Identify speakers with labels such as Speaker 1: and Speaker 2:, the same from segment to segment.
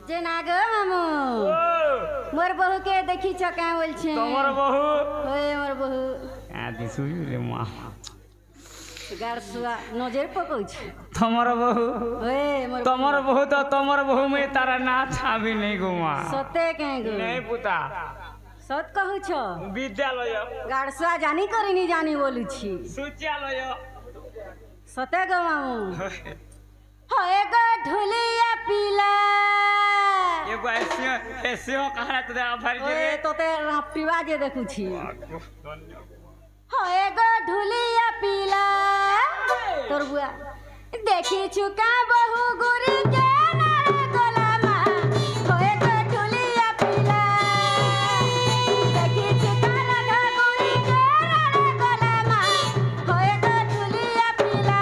Speaker 1: যে না গো মামু মোর বহু কে দেখিছ কা বলছে
Speaker 2: তোমার বহু
Speaker 1: ওই মোর বহু
Speaker 2: দিছু রে মা
Speaker 1: গারসুয়া নজর পকাউছ
Speaker 2: তোমার বহু
Speaker 1: ওই মোর
Speaker 2: তোমার বহু তো তোমার বহু মে তারা না ছাবি নেই গো মা
Speaker 1: সতে কে গো
Speaker 2: নেই পুতা
Speaker 1: সত কহুছ
Speaker 2: বিদ্যালয়
Speaker 1: গারসুয়া জানি করিনি জানি বলুছি
Speaker 2: সূচালয়
Speaker 1: সতে গো মামু হয় গো ঢুলিয়া পিলা
Speaker 2: এগো এসিও কাহারা তো আভার
Speaker 1: ওই
Speaker 2: যে
Speaker 1: তোতে রাপিবা যে দেখুছি হয় গো ঢুলিয়া পিলা তোর বুয়া দেখিছু কা বহু গুরি কে নারে গোলামা হয় গো ঢুলিয়া পিলা দেখিছু কা রাধা গুরি কে নারে গোলামা হয় গো ঢুলিয়া পিলা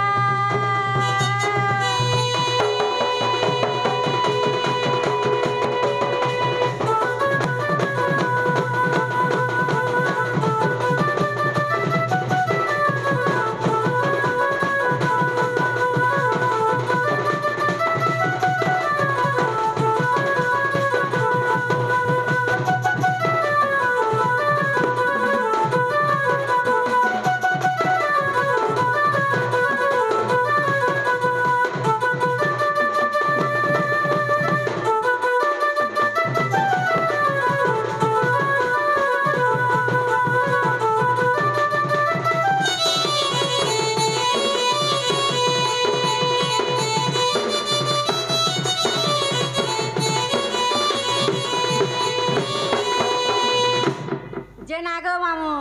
Speaker 1: যে না গো মামু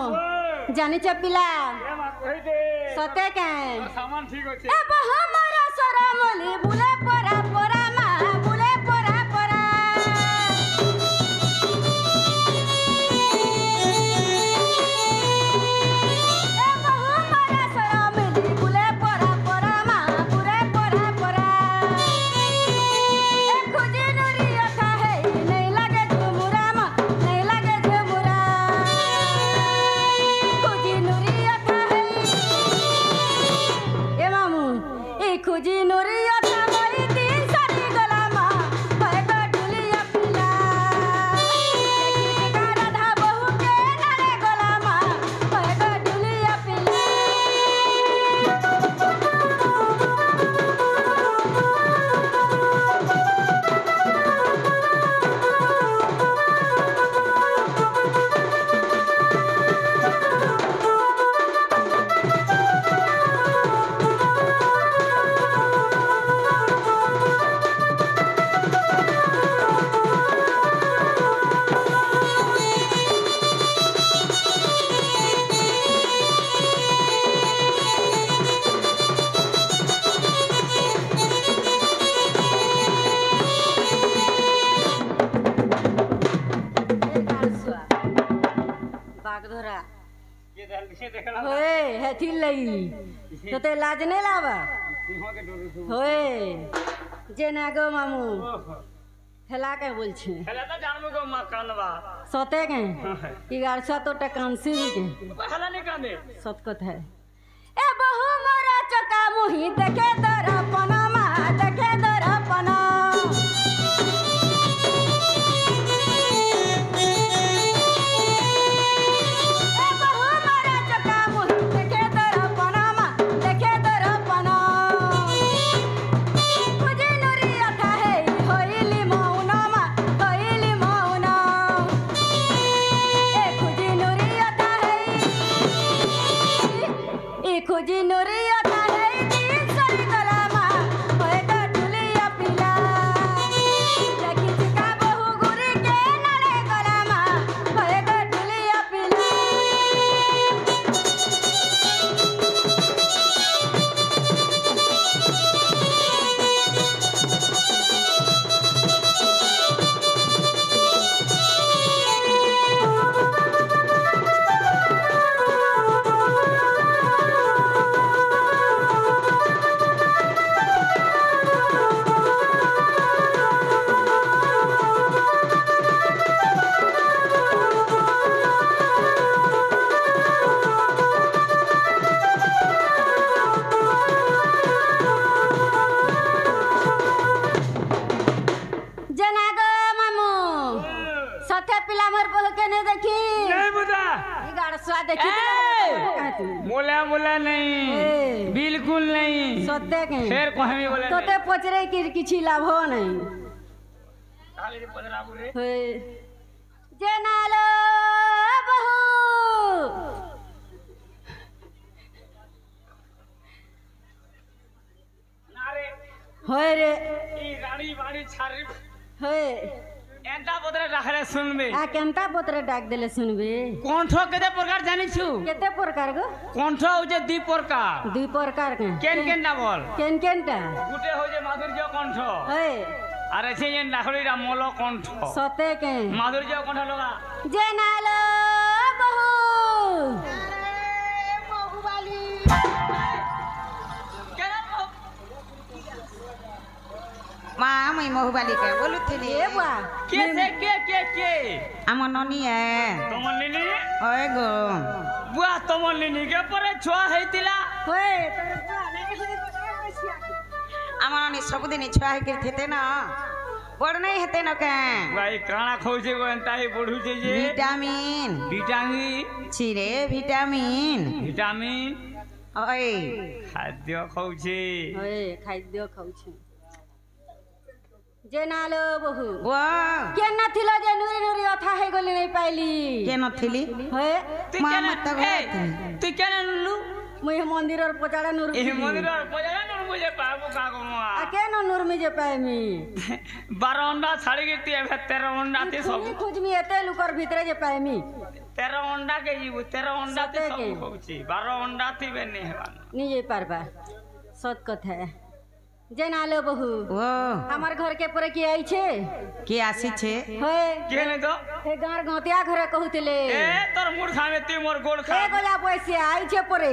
Speaker 1: জানিছ পিলা সতে কে
Speaker 2: সামান ঠিক আছে
Speaker 1: এ বহু মোর সরমলি বুলে পরা পরা মা বুলে পরা পরা এ বহু মোর সরমলি বুলে পরা পরা মা বুলে পরা পরা এ খুজি নুরি অথা হে নাই লাগে ঝুমুরা মা নাই লাগে ঝুমুরা খুজি নুরি অথা হে এ মামু এই খুজি নুরি অথা মই দিন সারি গলামা হয় গো ঢুলিয়া পিলা দেখিছি কা রাধা বহু কে নারে গলামা হয় গো ঢুলিয়া পিলা বাগধরা
Speaker 2: ये दल से देखला
Speaker 1: होए हेथिर लगी তোতে লাজ নেই লাবা
Speaker 2: सिंह के डोरू से
Speaker 1: होए যে না গো মামু হেলা কে বলছে
Speaker 2: हेला तो जानबो गो मकानवा
Speaker 1: সতে কে কি গারসা তোটা কানসি কে
Speaker 2: हेला नहीं काने
Speaker 1: সত কথা এ বহু মোরা চকা মুহি দেখে দরপন মা দেখে দরপন এ বহু মোরা চকা মুহি দেখে দরপন মা দেখে দরপন খুজি নুরি অথা হে হইলি মৌন মা হইলি মৌন এ খুজি নুরি অথা হে এ খুজি নুরি অথা হে দিন সারি গলামা सथे पिला मोर बहू के नहीं देखी
Speaker 2: नहीं बुदा
Speaker 1: ई गाड़सवा देखी
Speaker 2: बोला बोला नहीं
Speaker 1: ए।
Speaker 2: बिल्कुल नहीं
Speaker 1: सत्य के
Speaker 2: शेर कहमी बोले
Speaker 1: तोते पचरे की किछि लाभ हो नहीं
Speaker 2: खाली रे पदरा बोले
Speaker 1: होय जे नालो बहू
Speaker 2: नारे
Speaker 1: होय रे
Speaker 2: ई रानी बाड़ी छारी
Speaker 1: होय
Speaker 2: एंटा पदरा राखरे सुनबे
Speaker 1: आ केनता पत्र डाक देले सुनबे
Speaker 2: कण्ठ केते प्रकार जानि छु
Speaker 1: केते प्रकार गो
Speaker 2: कण्ठ होजे दुई प्रकार
Speaker 1: दुई प्रकार के
Speaker 2: केन केन ना बोल
Speaker 1: केन केनटा
Speaker 2: गुटे होजे माधुर्य कण्ठ
Speaker 1: होय
Speaker 2: আর এসে যে নাখড়িরা মল কণ্ঠ
Speaker 1: सते के
Speaker 2: মাধুর্য কণ্ঠ লগা
Speaker 1: जे नालो बहू
Speaker 3: মা আমি মহুবালিকে বলুଥିଲି
Speaker 1: ए बुआ
Speaker 2: কে সে কে
Speaker 3: আমার ননি
Speaker 2: তোমার নিনি
Speaker 3: ওই গো
Speaker 2: বুয়া তোমার নিনি কে পরে ছুয়া হইতিলা
Speaker 1: होय
Speaker 3: আমার ননি সবদিন ছুয়া হইকি থেতে না বড় নাই হেতে না কে
Speaker 2: ভাই কানা খাউছে গো এন্তাই বড়ুছে যে
Speaker 3: ভিটামিন
Speaker 2: ভিটামিন
Speaker 3: ছিরে ভিটামিন
Speaker 2: ভিটামিন
Speaker 3: ওই
Speaker 2: খাদ্য খাউছে
Speaker 1: होय खाद्य खाउछु जे नालो बहू
Speaker 3: ও
Speaker 1: के नथिलो जे नुरी नुरी अथा हे गली नहीं पाइली
Speaker 3: কে নথিলি
Speaker 1: होय
Speaker 2: তুই
Speaker 3: মা
Speaker 2: কেন
Speaker 3: মাতা
Speaker 2: এই, তুই কেন নুলু
Speaker 1: मुई मंदिरर पचाड़ा नुर
Speaker 2: এই মন্দিরের পজারা নুর মুজে পাবো কাগো মা
Speaker 1: आ के न नुर में जे पाइमी
Speaker 2: 12 अंडा ছাড়ি গেতি এবে 13 अंडा তে সব
Speaker 1: खुद खुजमी एते लुकर भीतरे जे पाइमी
Speaker 2: 13 अंडा के जीव 13 अंडा তে
Speaker 1: सते
Speaker 2: সব
Speaker 1: के।
Speaker 2: খাউছি 12 अंडा থিবে নে হেবান
Speaker 1: नहीं जे पारबा सत कथा है जे नालो बहू
Speaker 3: ও
Speaker 1: हमार घर के परे की आई छे
Speaker 3: কে আসিছে
Speaker 1: होय
Speaker 2: কে নে তো
Speaker 1: हे गार गतिया घरे कहूतले
Speaker 2: এ তোর মুড় খাবে তুই মোর গোল খা
Speaker 1: ए गोला पैसे आई छे परे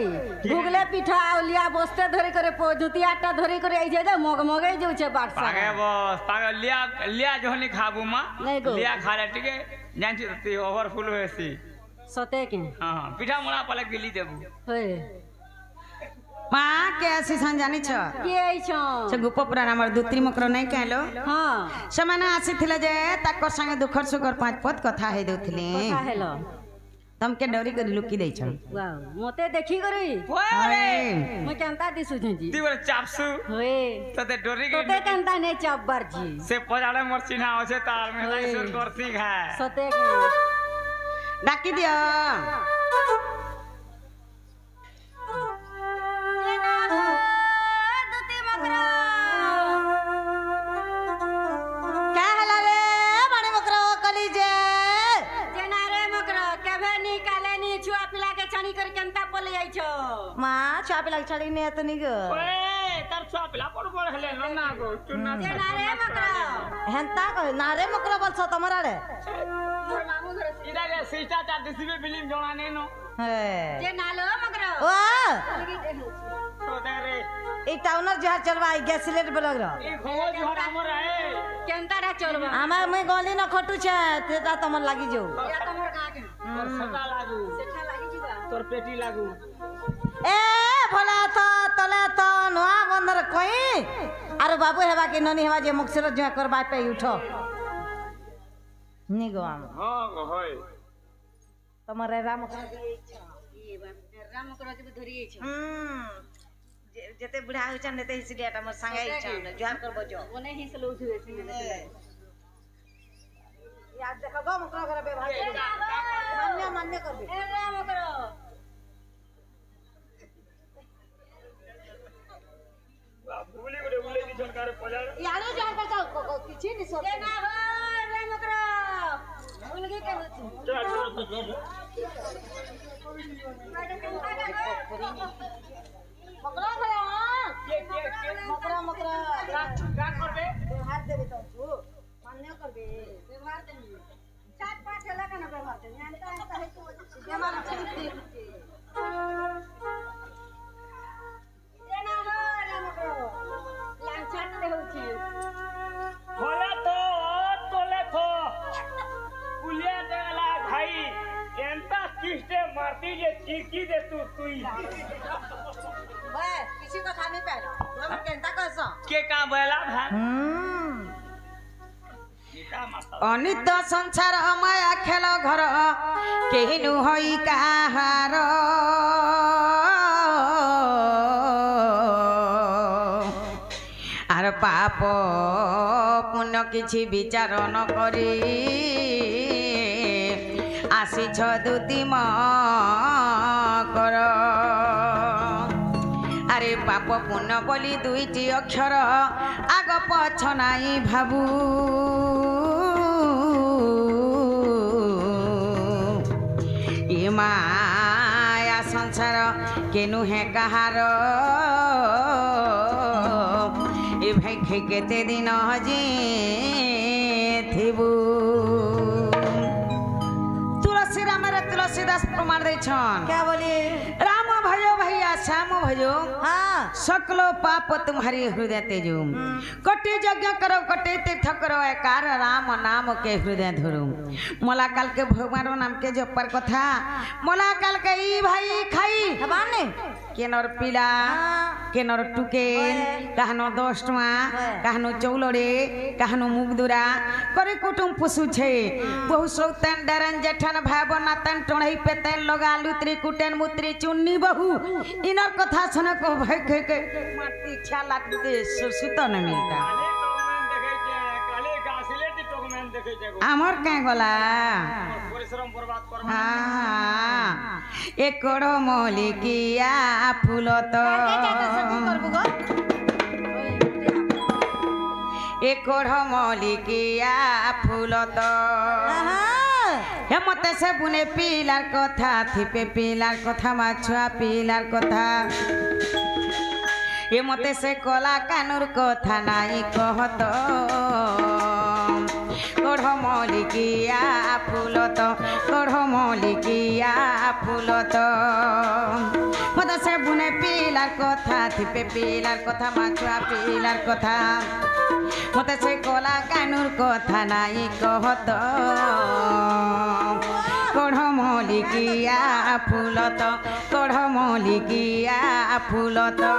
Speaker 1: भुगले पिठा आउलिया बस्ते धरे करे दुतियाटा धरे करे आई जे मग मगे जाउ छे बाटसा
Speaker 2: পাগে বস পাগে লিয়া লিয়া যখনই খাবো মা
Speaker 1: নাই গো।
Speaker 2: লিয়া খালে টিকে জানছি তো তুই ওভারফুল হয়েছি
Speaker 1: सते के
Speaker 2: হ্যাঁ পিঠা মোড়া পালে গিলি দেবো
Speaker 1: होय
Speaker 3: মা কে আসিছন জানিছ
Speaker 1: की आई छो
Speaker 3: সে গোপপুরার আমার দুত্রি মকর নাই কেলো
Speaker 1: हां
Speaker 3: ସେମାନେ ଆସିଥିଲେ ଯେ ତାଙ୍କର ସାଙ୍ଗେ ଦୁଃଖର ସୁଖର ପାଞ୍ଚ ପଦ କଥା ହେଇ ଦଉଥିଲେ
Speaker 1: कथा हेलो
Speaker 3: ତମକେ ଡରି କରି ଲୁକି ଦେଇଛ
Speaker 1: वाओ मते देखी करी
Speaker 2: ওরে
Speaker 1: मैं केनता दिसु जी
Speaker 2: তুই বলে চাপসু
Speaker 1: होय
Speaker 2: তোতে ডরি
Speaker 1: तोते
Speaker 2: গেলি
Speaker 1: केनता ने चब्बर जी
Speaker 2: সে পজাড়ে মোর চিহ্না আছে তার মেলাই সুর করছি খায়
Speaker 1: सते के
Speaker 3: ଡାକି ଦିଅ କା ହେଲା ରେ ବଡ ମକର କଲି ଯେ
Speaker 1: जेना रे मकरो केभे निकाले नी छुआ पिला के छणी कर केनता पले आई छो
Speaker 3: ମା ଛୁଆ ପିଲା ଛାଡି ନେ ତ ନି ଗो
Speaker 2: ওরে তার ছুয়া পিলা বড় বড় হলে না গো চুনা
Speaker 1: जेना रे मकरो
Speaker 3: হেন্তা কহ না রে মকর বলছ তোমার আড়ে
Speaker 1: मोर मामू घर
Speaker 2: ইদা গে সিস্টা চার দিসিবে ফিল্ম জনা নেই নো
Speaker 3: হে
Speaker 1: जेना लो मकरो
Speaker 3: ও
Speaker 2: তো দেরে
Speaker 3: এই টাউনর যাহার চলবা এই গ্যাস সিলিন্ডার ব্লক র
Speaker 2: এই খবর জহর আমর আয়ে
Speaker 1: केनता रा चलबा
Speaker 3: আমার মই গলি ন খটু ছে তেটা তোমার লাগি যাও
Speaker 1: या तमर गा के
Speaker 2: তোর সদা লাগু
Speaker 1: सेठा लागि जिबा
Speaker 2: তোর পেটি লাগু
Speaker 3: এ ভোলা তো তলে তো নোয়া বন্দর কই আর বাবু হেবা কি ননি হেবা যে মুখসির জয় করবা পে উঠো নি গো আম
Speaker 2: হ্যাঁ গো হয়
Speaker 3: তোমার রাম
Speaker 1: ये बा राम मकरो के धरि आई छो
Speaker 3: যেতে বুড়া হইছন নেতে হিসিডিয়াটা মোর সঙ্গে আইছন জয় করব জো
Speaker 1: ओने ही सलो उठे से
Speaker 3: याद देखो गो মুখরা করে বে ভাই মান্য মান্য করবে
Speaker 1: ए राम मकरो
Speaker 2: ভুলি করে উলে দিছন কারে পজাড়
Speaker 3: ইয়ানো জয় করছ কিছু নি সব
Speaker 1: जेना हो राम मकरो उनके के होती
Speaker 2: চল চল চল
Speaker 3: মকরা করে
Speaker 2: কে
Speaker 3: মকরা মকরা
Speaker 2: কা করবে
Speaker 3: ব্যবহার দেবে তো মান্য করবে
Speaker 1: व्यवहार दे चार पांच लगा ना व्यवहार दे जानता है तो
Speaker 3: আমার
Speaker 1: जेना हो राम मकरो लांछाट दे होची
Speaker 2: ভোলা তো তোলে তো কুলিয়া দেলা ভাই এন্তা কিস্টে মারতি যে চিকি দে তুই
Speaker 3: वे किसी को खाने पे हम केंता करसो
Speaker 2: কে কা বেলা ভাত
Speaker 3: हम्म
Speaker 2: এটা
Speaker 3: অনিত্য সংসার মায়া খেল ঘর কেহি নুহই কাহার আর পাপ পুণ্য কিছু বিচার ন করি আসিছ দুতি কর আরে পাপ পুণ্য বলি দুইটি অক্ষর আগ পছ নাই ভাবু এ মায়া সংসার কেনু হে কাহার এ ভাই কেতে দিন হজি থিবু तुलसी राम तुलसीदास प्रमाण देछन
Speaker 1: क्या बोलिए
Speaker 3: राम भयो भैया श्याम भयो
Speaker 1: हाँ
Speaker 3: सकलो पाप तुम्हारी हृदय तेजु कोटि यज्ञ करो कोटि तीर्थ करो एकार राम नाम के हृदय धरु मोला काल के भगवान नाम के जपर कथा मोला काल के ई भाई खाई
Speaker 1: हबाने
Speaker 3: केनर पिला केनर टुके कहनो 10 टुआ कहनो चौलड़े कहनो मुगदुरा करे कुटुम पुसु छे बहु सौतन डरन जेठन भाव नातन टोढ़ई पेतन लगा लुत्री कुटन मुत्री चुन्नी बहु इनर कथा सुन को भय के माटी छा लागते सुत न मिलता आमर क्या गला हाँ एकड़ मौलिकिया फूल तो एकड़ मौलिकिया फूल तो हे मते से बुने पिलार कथा थिपे पिलार कथा माछुआ पिलार कथा ये मते से कला कानुर कथा नाई कहत कढ़ मौलिकिया फूल तो कढ़ मौलिकिया फूल तो मते से बुने पिलार कथा थिपे पिलार कथा माछुआ पिलार कथा मते से कला कानुर कथा नाई कहत कढ़ मौलिकिया फूल तो कढ़ मौलिकिया फूल तो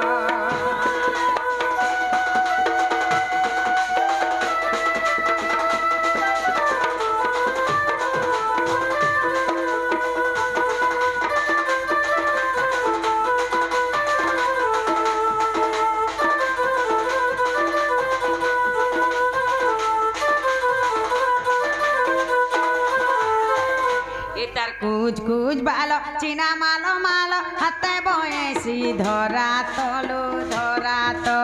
Speaker 3: कुछ कुछ बालो चीना मालो मालो हाथे बयसी धरा तलु धरा तो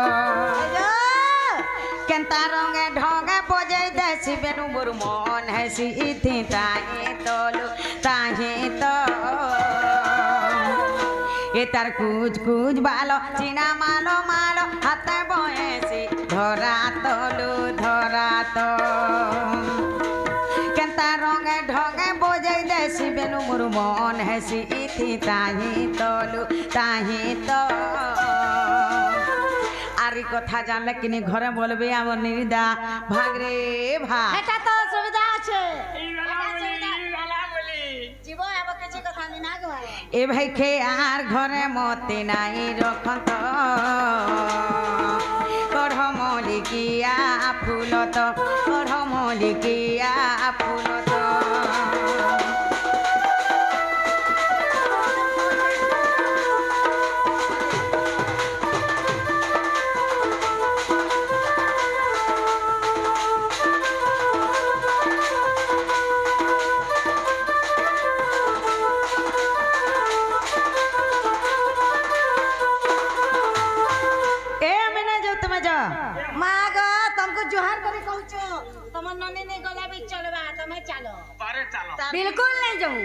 Speaker 3: केंता रंगे ढंगे बजे देसी बेनु मोर मन हेसी इथि ताही तलु ताही तो ए तार कुछ कुछ बालो चीना मालो मालो हाथे बयसी धरा तलु धरा तो केंता रंगे ढंगे बजे देसी बेनु मोर मन हेसी इथि ताही तलु ताही तो आरी कथा जानले किनी घरे बोलबे आम निदा भाग रे भाग
Speaker 1: এটা তো সুবিধা আছে
Speaker 3: जीव अब किछि कथा नि ना गवा ए भाई के आर घरे मते नाई रखत कढ़ मौलिकिया फूल तो कढ़ मौलिकिया फूल तो
Speaker 1: मागो तुमको जोहार करे कहूचो तुम ननी नहीं गला भी चलबा तुम्हें चलो
Speaker 2: पारे चलो
Speaker 1: बिल्कुल नहीं जाऊं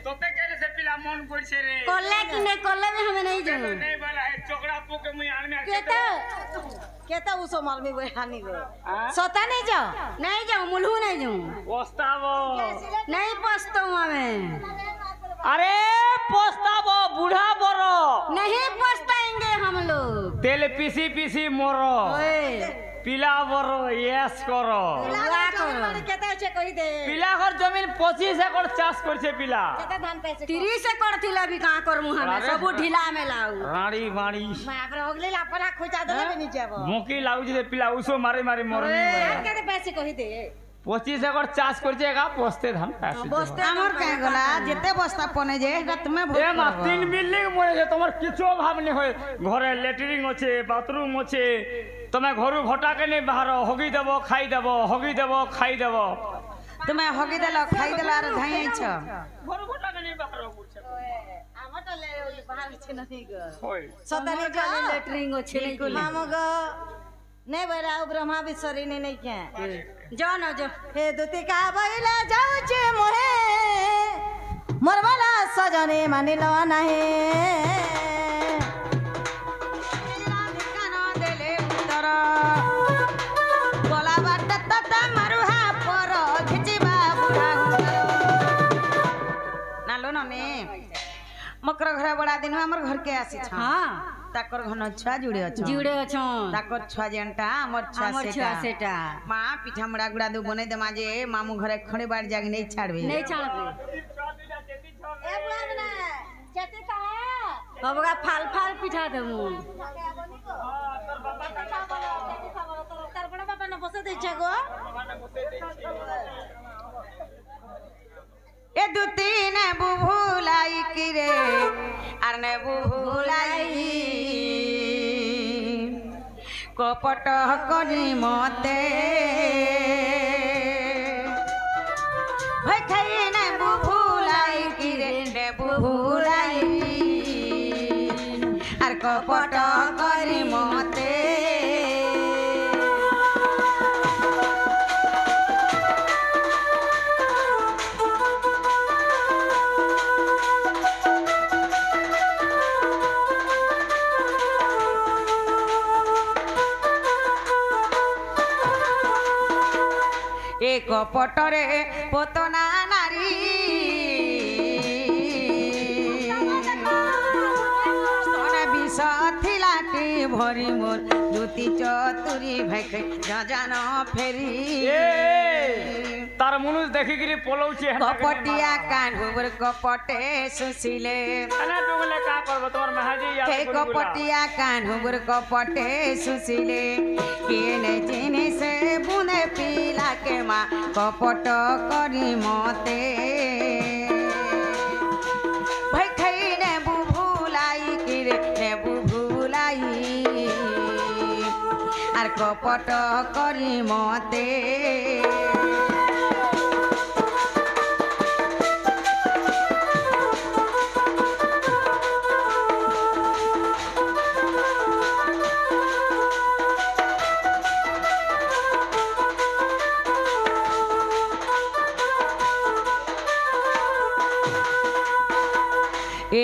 Speaker 2: तोते केले से पिला मन पड़छे रे
Speaker 1: कोल्ले कि नहीं कोल्ले में हमें नहीं जाऊं
Speaker 2: नहीं बोला है चोकड़ा पोके मुई आन में
Speaker 1: केता उसो माल में बहानी गो सोता नहीं जाओ नहीं जाऊं मुल्हू नहीं जाऊं
Speaker 2: पछतावो
Speaker 1: नहीं पछताऊं हमें
Speaker 2: अरे पछतावो बूढ़ा बरो
Speaker 1: नहीं पछताएंगे हम लोग
Speaker 2: तेल पीसी पीसी मोरो পিলা বড় ইয়েস কর পিলা ঘর জমিন 25 একর চাষ করছে পিলা
Speaker 1: 30 একর থিলা भी कहां करमु हमें सब ढिला में लाऊ
Speaker 2: রাড়ি বাড়ি
Speaker 4: मापरे होगले लापला खोजा देले बनी जाबो
Speaker 2: মুকি লাগুছে যে পিলা উসো মারি মারি মরনি
Speaker 4: केते पैसे कहि दे
Speaker 2: 25 একর চাষ করছে একা বস্তে ধান পাইছে
Speaker 1: বস্তে
Speaker 3: আমার কাহে গলা যেতে বস্তা পনে যে এটা তুমি ভোগ
Speaker 2: এ মা
Speaker 3: করবো।
Speaker 2: 3 বিল্ডিং বনে যে তোমার কিছু অভাব নেই হয় ঘরে ল্যাট্রিন আছে বাথরুম আছে তুমি ঘরু ঘটাকে নেই বাহার হগি দেব খাই দেব হগি দেব খাই দেব
Speaker 3: তুমি হগি দেল খাই দেল আর ধাইছ
Speaker 2: ঘরু ঘটাকে নেই বাহার করছে
Speaker 4: আমার তো ले बाहर छे नहीं ग
Speaker 2: হয়
Speaker 4: सतने
Speaker 1: का लेटरिंग छै
Speaker 4: हम ग नहीं बेरा ब्रह्मा विश्वरी नहीं क्या
Speaker 1: जाओ ना जो
Speaker 4: हे दुती का बैला जाऊ छे मोहे मोरवाला सजने मानिलो नाही
Speaker 3: দেলে উত্তর গলা বাট ততা মারুহা পর খিচিবা বুড়া নালো ননে মকর ঘরে বড়া দিন আমার ঘর কে আসি ছ
Speaker 1: हां
Speaker 3: তাকর ঘন ছুয়া জুড়ে অছ
Speaker 1: जुड़े अछो
Speaker 3: তাকর ছুয়া যেনটা আমার ছুয়া
Speaker 1: हमर छुआ सेटा
Speaker 3: মা পিঠা মুড়া গুড়া দু বনে দে মাঝে মামু ঘরে খড়ে বাড়ি জাগ নেই ছাড়বে
Speaker 1: नहीं छाड़बे
Speaker 4: ए बुआ ना चते का
Speaker 1: बबगा फाल फाल पिठा देमु
Speaker 4: तार बड़ा बाबा न बसे दे छगो
Speaker 3: এ দুতি নে বুভুলাই কিরে আর নে বুভুলাই কপট করি মতে ভয় খাই নে বুভুলাই কিরে নে বুভুলাই আর কপট করি মতে এক পটরে পতনা নারী স্তনে বিষ থিলাটি ভরি মোর দুতি চতুরি ভাইকে জান ফেরি
Speaker 2: এ তার মনুষ দেখি গিরি পলউছে
Speaker 3: কপটিয়া কানুর কপটে সুশিলে
Speaker 2: এনা ডুগলে কা করব তোমার মাহাজি
Speaker 3: হে কপটিয়া কানুর কপটে সুশিলে কেনে জিনিসে বুনে পিলাকে মা কপট করি মতে ভাই খাই নেবু ভুলাই কিরে নেবু ভুলাই আর কপট করি মতে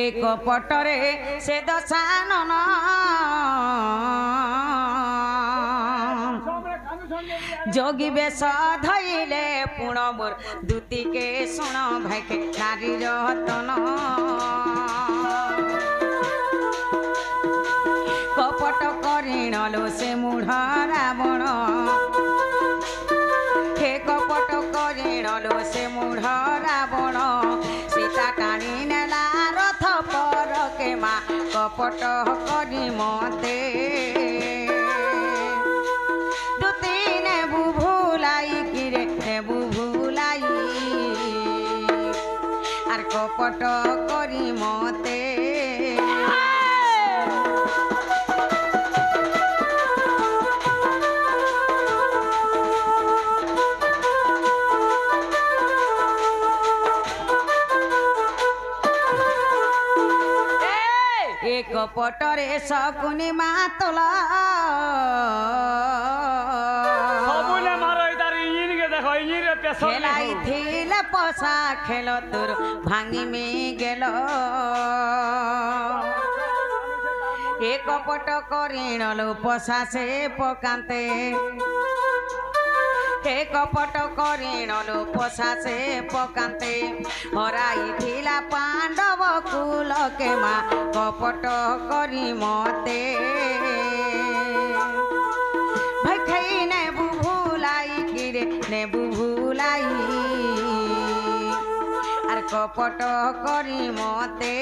Speaker 3: এক পটরে সে দশানন যোগী বেশ ধইলে পুণ মোর দুতিকে শুণ ভাইকে নারী রতন কপট করিণলো সে মূঢ় রাবণ হে কপট করিণলো সে মূঢ় রাবণ সীতা টানি নেলা রথ পরকে মা কপট করি মতে দুতি নেবু ভুলাই কিরে নেবু ভুলাই আর কপট করি মতে এক পটরে শকুনি মাতলা
Speaker 2: সবুলে মারো ইদার ইঞ্জিন কে দেখো ইঞ্জিন রে পেছন
Speaker 3: খেলাই থিলে পশা খেল তোর ভাঙি মে গেল এক পট করিণলো পশা সে পকান্তে হে কপট করিণলো পশা সে পকান্তে হরাই থিলা পাণ্ডব কুলকে মা কপট করি মতে ভাই খাই কপট করি মতে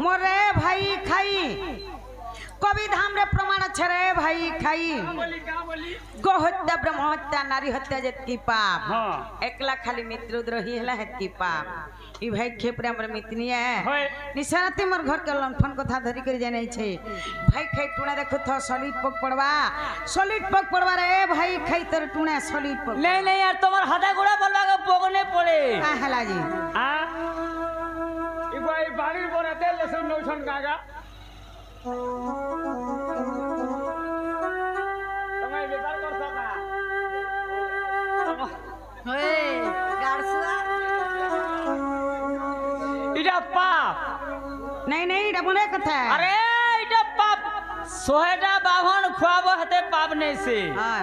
Speaker 3: মোরে ভাই খাই কবি ধামরে প্রমাণ আছে রে ভাই খাই गो हत्या ब्रह्म हत्या नारी हत्या जतकी पाप
Speaker 2: हाँ।
Speaker 3: एकला खाली मित्रद्रोही हला हेतकी पाप ई भाई खेपरे हमर मितनी है
Speaker 2: होय।
Speaker 3: निशानती मोर घर के लंठन कथा धरी कर जाने छे भाई खाई टुना देखो तो सॉलिड पक पड़वा रे भाई खाई तर टुना सॉलिड पक
Speaker 2: नहीं नहीं यार तुम्हार हाथा गोड़ा बोलवा के पोगने पड़े
Speaker 3: का हला जी
Speaker 2: हां ई भाई बाड़ी बोराते लसन नौछन कागा तुम्हें बेकार कर सका
Speaker 4: होए गाड़सुआ
Speaker 2: इडा पाप
Speaker 3: नहीं नहीं এটা মনে কথা
Speaker 2: अरे इडा पाप सोहेटा बाभन खुआब हते पाप नहीं से
Speaker 3: हां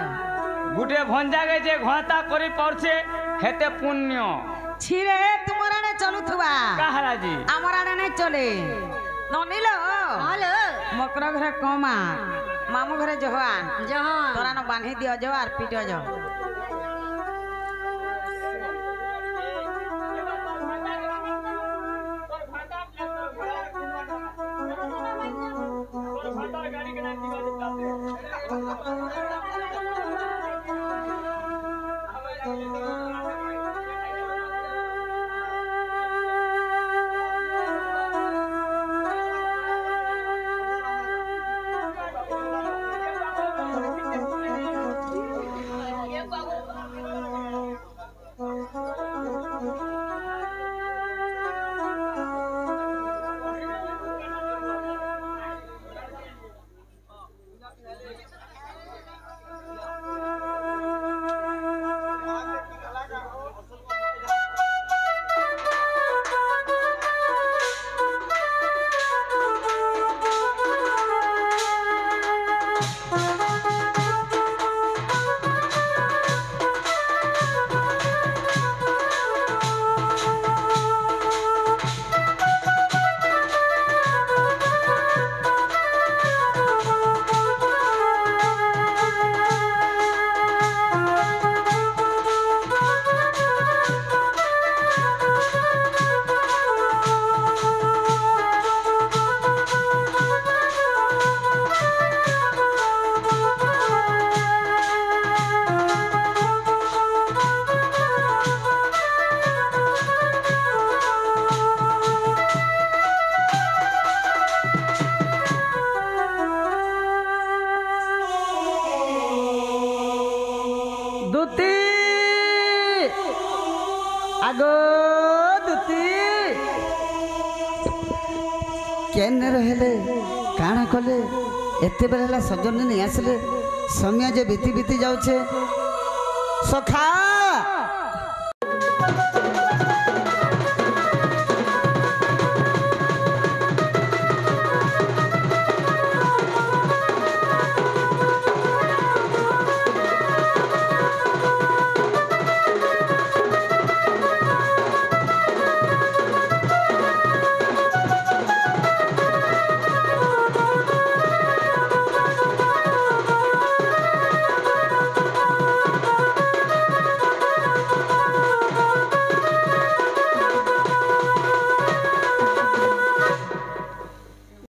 Speaker 2: गुटे भंजा गे जे घाता करी पड़छे हेते पुण्य
Speaker 3: ছিরে তোমার আনে চলু থুবা
Speaker 2: काहरा जी
Speaker 3: আমার আনে নাই চলে ননিলো
Speaker 4: हेलो
Speaker 3: মকর ঘরে কমা মামু ঘরে জহান
Speaker 4: जहां
Speaker 3: তোরা না বাঁধি দিও যাও আর পিটিও যাও দুতি আগো দুতি
Speaker 5: କେନେ ରହିଲେ କାଣା କଲେ ଏତେବେଳେ ହେଲା ସଜନ ନେଇ ଆସିଲେ ସମୟ ଯେ ବିତି ବିତି ଯାଉଛେ ସଖା